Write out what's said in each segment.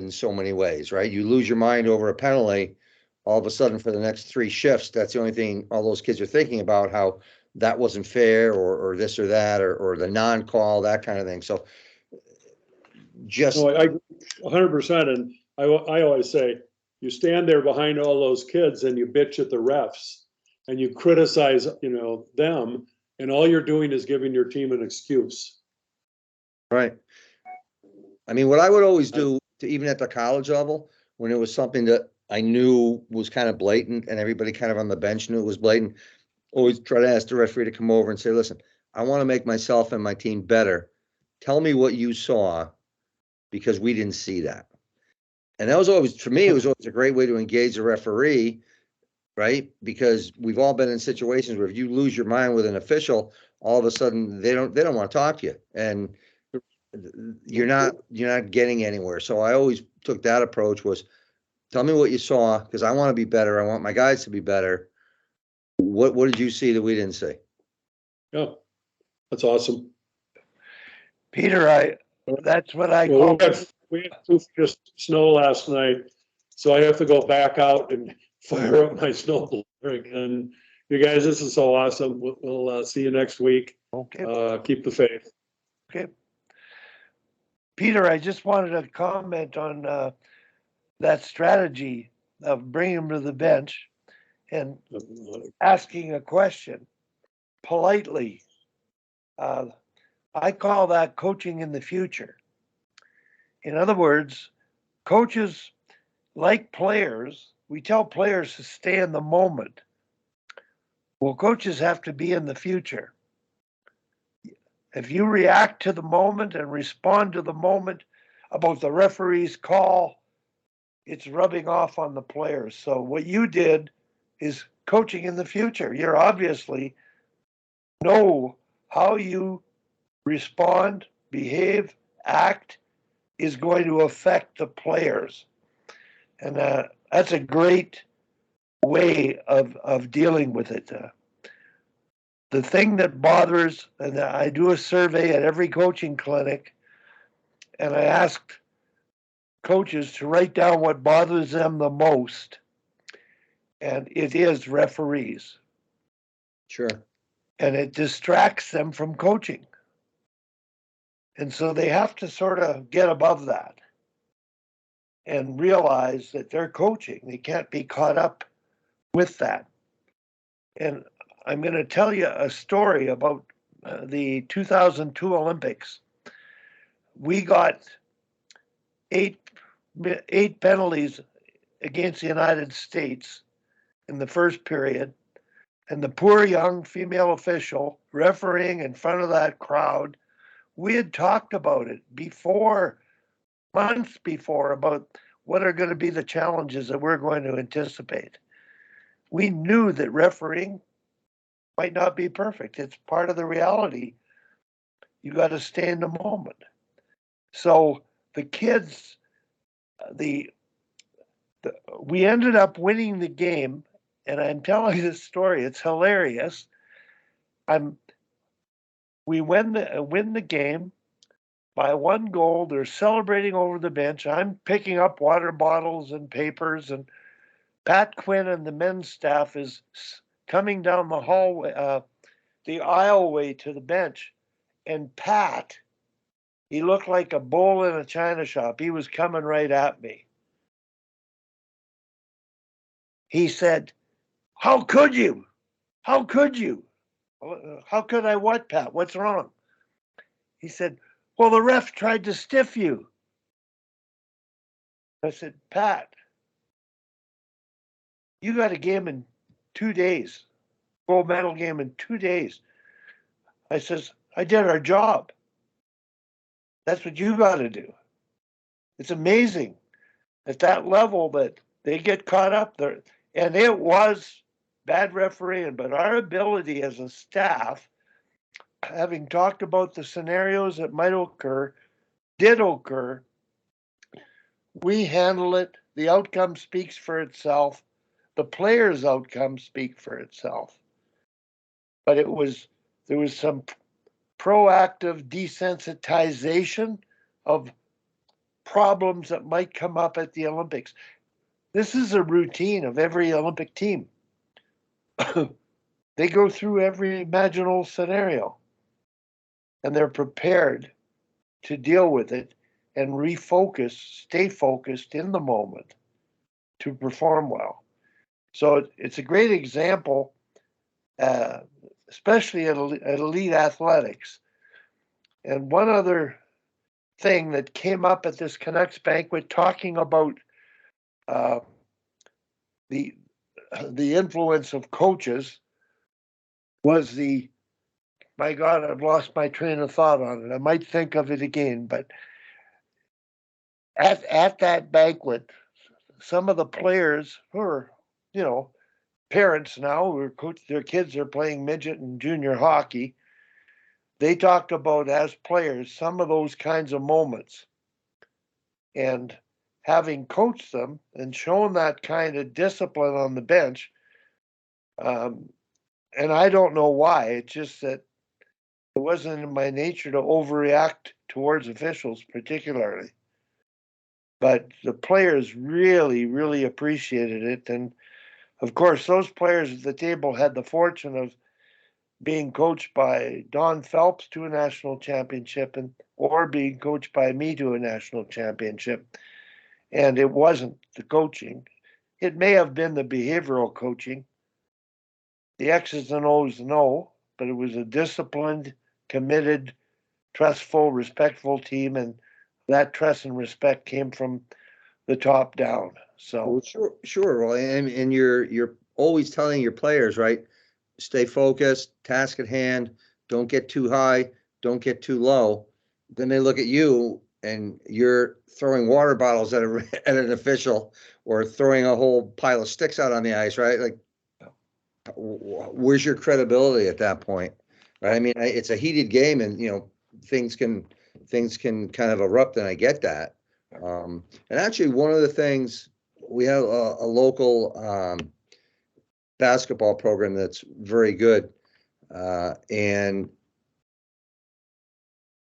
in so many ways, right? You lose your mind over a penalty, all of a sudden for the next 3 shifts, that's the only thing all those kids are thinking about, how that wasn't fair, or this or that, or the non-call, that kind of thing. So just No, I 100%. And I always say, you stand there behind all those kids and you bitch at the refs and you criticize, them, and all you're doing is giving your team an excuse. right. I mean, what I would always do, even at the college level, when it was something that I knew was kind of blatant and everybody kind of on the bench knew it was blatant, always try to ask the referee to come over and say, listen, I want to make myself and my team better. Tell me what you saw, because we didn't see that. And that was always, for me, it was always a great way to engage the referee, right? Because we've all been in situations where if you lose your mind with an official, all of a sudden they don't want to talk to you, and you're not getting anywhere. So I always took that approach, was tell me what you saw, because I want to be better. I want my guys to be better. What did you see that we didn't see? Yeah, that's awesome. Peter, that's what I call. We had just snow last night, so I have to go back out and fire up my snowblower again. You guys, this is so awesome. We'll see you next week. Okay. Keep the faith. Okay. Peter, I just wanted to comment on that strategy of bringing him to the bench and asking a question politely. I call that coaching in the future. In other words, coaches, like players, we tell players to stay in the moment. Well, coaches have to be in the future. If you react to the moment and respond to the moment about the referee's call, it's rubbing off on the players. So what you did is coaching in the future. You're obviously know how you respond, behave, act is going to affect the players. And that's a great way of dealing with it. The thing that bothers, and I do a survey at every coaching clinic, and I asked coaches to write down what bothers them the most, and it is referees. Sure. And it distracts them from coaching. And so they have to sort of get above that and realize that they're coaching. They can't be caught up with that. And I'm going to tell you a story about the 2002 Olympics. We got eight penalties against the United States in the first period. And the poor young female official refereeing in front of that crowd, we had talked about it before, months before, about what are going to be the challenges that we're going to anticipate. We knew that refereeing might not be perfect. It's part of the reality. You got to stay in the moment. So the kids, we ended up winning the game, and I'm telling this story. It's hilarious. We win the game by 1 goal. They're celebrating over the bench. I'm picking up water bottles and papers, and Pat Quinn and the men's staff is coming down the hallway, the aisleway to the bench. And Pat, he looked like a bull in a china shop. He was coming right at me. He said, "How could you? How could you? How could I what, Pat? What's wrong?" He said, "Well, the ref tried to stiff you." I said, "Pat, you got a game in 2 days, gold medal game in 2 days." I says, "I did our job. That's what you got to do." It's amazing at that level that they get caught up there. And it was bad refereeing, but our ability as a staff, having talked about the scenarios that might occur, did occur. We handle it. The outcome speaks for itself. The player's outcome speaks for itself. But there was some proactive desensitization of problems that might come up at the Olympics. This is a routine of every Olympic team. They go through every imaginable scenario, and they're prepared to deal with it and refocus, stay focused in the moment to perform well. So it's a great example, especially at elite athletics. And one other thing that came up at this Canucks banquet, talking about the influence of coaches, was my God, I've lost my train of thought on it. I might think of it again, but at that banquet, some of the players who are, parents now who are their kids are playing midget and junior hockey, they talked about, as players, some of those kinds of moments. And having coached them and shown that kind of discipline on the bench, and I don't know why, it's just that it wasn't in my nature to overreact towards officials particularly. But the players really, really appreciated it. And of course, those players at the table had the fortune of being coached by Don Phelps to a national championship, or being coached by me to a national championship. And it wasn't the coaching. It may have been the behavioral coaching. The X's and O's, no, but it was a disciplined, committed, trustful, respectful team, and that trust and respect came from the top down. So Well, sure. Well, and you're always telling your players, right? Stay focused, task at hand, don't get too high, don't get too low. Then they look at you and you're throwing water bottles at at an official, or throwing a whole pile of sticks out on the ice, right? Like, where's your credibility at that point? Right? I mean, it's a heated game, and things can kind of erupt, and I get that. And actually, one of the things, we have a local basketball program that's very good, and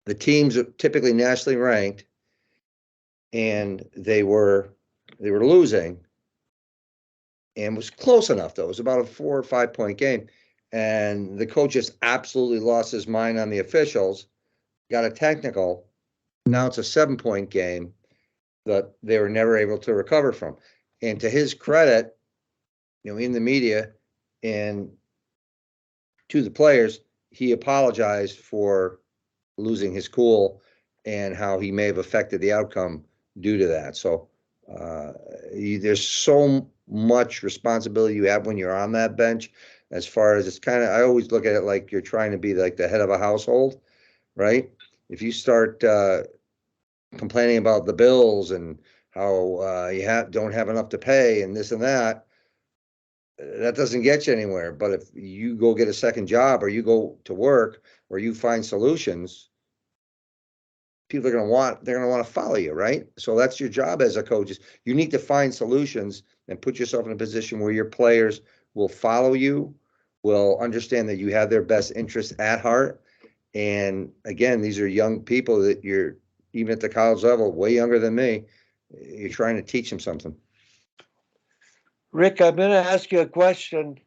the teams are typically nationally ranked, and they were losing, and was close enough though. It was about a 4 or 5 point game, and the coach just absolutely lost his mind on the officials, got a technical. Now it's a 7 point game that they were never able to recover from. And to his credit, in the media and to the players, he apologized for losing his cool and how he may have affected the outcome due to that. So there's so much responsibility you have when you're on that bench, as far as, it's kind of, I always look at it like you're trying to be like the head of a household, right? If you start complaining about the bills and how you don't have enough to pay and this and that, that doesn't get you anywhere. But if you go get a second job, or you go to work, or you find solutions, people are going to want to follow you, right? So that's your job as a coach, is you need to find solutions and put yourself in a position where your players will follow you, will understand that you have their best interests at heart. And again, these are young people that you're, even at the college level, way younger than me, you're trying to teach them something. Rick, I'm going to ask you a question.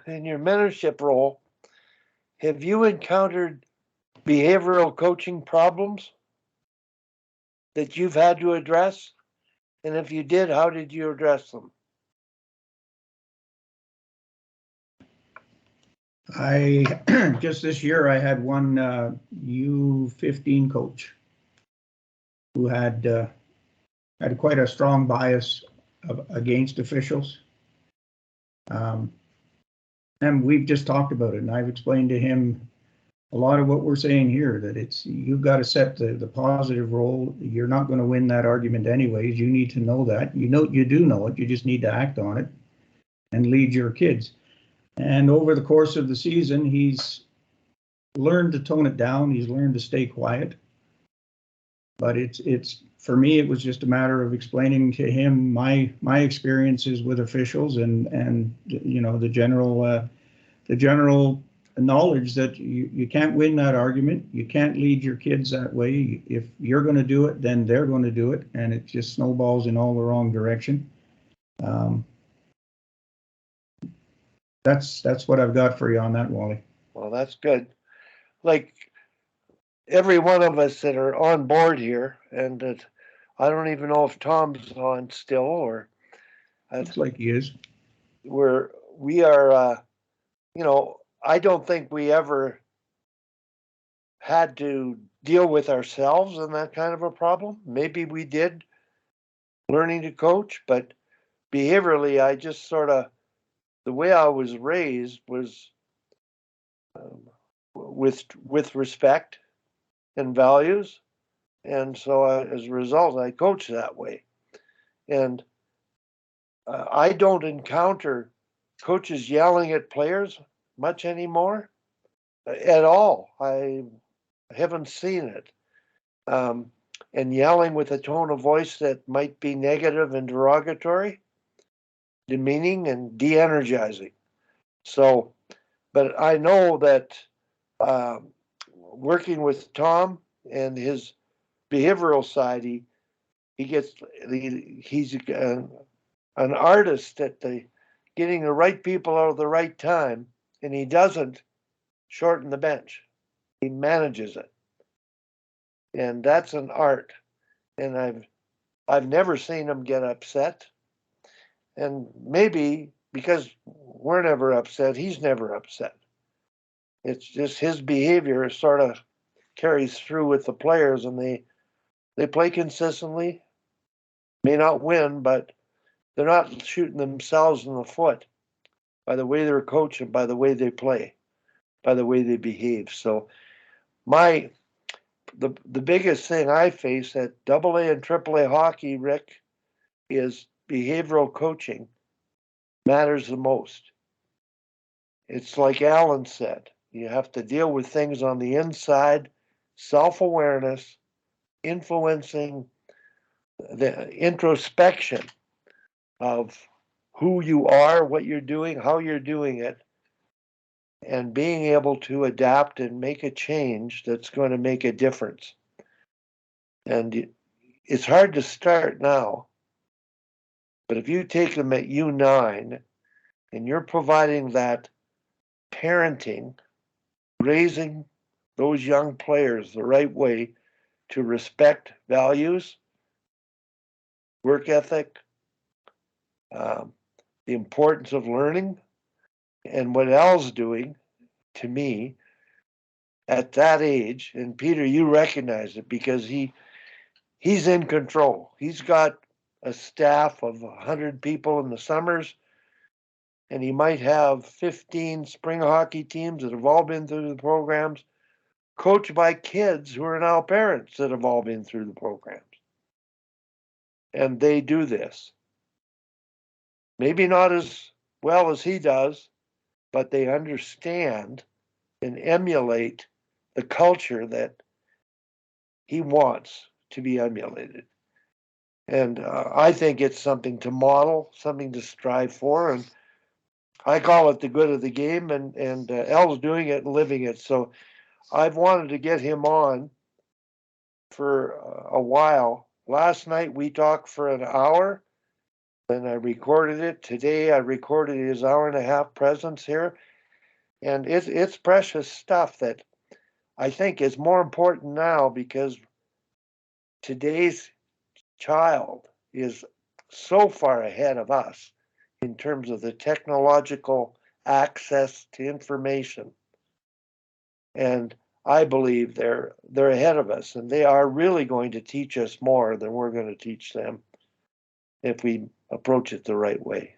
In your mentorship role, have you encountered behavioral coaching problems that you've had to address? And if you did, how did you address them? Just this year, I had one U15 coach who had quite a strong bias against officials. And we've just talked about it, and I've explained to him a lot of what we're saying here, that you've got to set the positive role. You're not going to win that argument anyways. You need to know that. You do know it. You just need to act on it and lead your kids. And over the course of the season, he's learned to tone it down. He's learned to stay quiet. But it's for me, it was just a matter of explaining to him my experiences with officials and the general knowledge that you can't win that argument. You can't lead your kids that way. If you're going to do it, then they're going to do it, and it just snowballs in all the wrong direction. That's what I've got for you on that, Wally. Well, that's good. Like every one of us that are on board here, and that I don't even know if Tom's on still or Looks like he is. we are, I don't think we ever had to deal with ourselves in that kind of a problem. Maybe we did learning to coach, but behaviorally, I just sort of, the way I was raised was with respect and values. And so as a result, I coach that way. And I don't encounter coaches yelling at players much anymore at all. I haven't seen it. And yelling with a tone of voice that might be negative and derogatory, demeaning and de-energizing. So, but I know that working with Tom and his behavioral side, he's an artist at getting the right people out of the right time, and he doesn't shorten the bench. He manages it, and that's an art. And I've never seen him get upset, and maybe because we're never upset, he's never upset. It's just his behavior sort of carries through with the players, and they play consistently. May not win, but they're not shooting themselves in the foot by the way they're coached and by the way they play, by the way they behave. So the biggest thing I face at AA and AAA hockey, Rick, is behavioral coaching matters the most. It's like Alan said, you have to deal with things on the inside, self-awareness, influencing the introspection of who you are, what you're doing, how you're doing it, and being able to adapt and make a change that's going to make a difference. And it's hard to start now, but if you take them at U9 and you're providing that parenting, raising those young players the right way to respect values, work ethic, the importance of learning, and what Al's doing, to me, at that age, and Peter, you recognize it because he's in control. He's got a staff of 100 people in the summers, and he might have 15 spring hockey teams that have all been through the programs, coached by kids who are now parents that have all been through the programs. And they do this. Maybe not as well as he does, but they understand and emulate the culture that he wants to be emulated. And I think it's something to model, something to strive for. And I call it the good of the game, and El's doing it and living it. So I've wanted to get him on for a while. Last night we talked for an hour, and I recorded it. Today I recorded his hour and a half presence here. And it's precious stuff that I think is more important now because today's child is so far ahead of us in terms of the technological access to information. And I believe they're ahead of us, and they are really going to teach us more than we're going to teach them if we approach it the right way.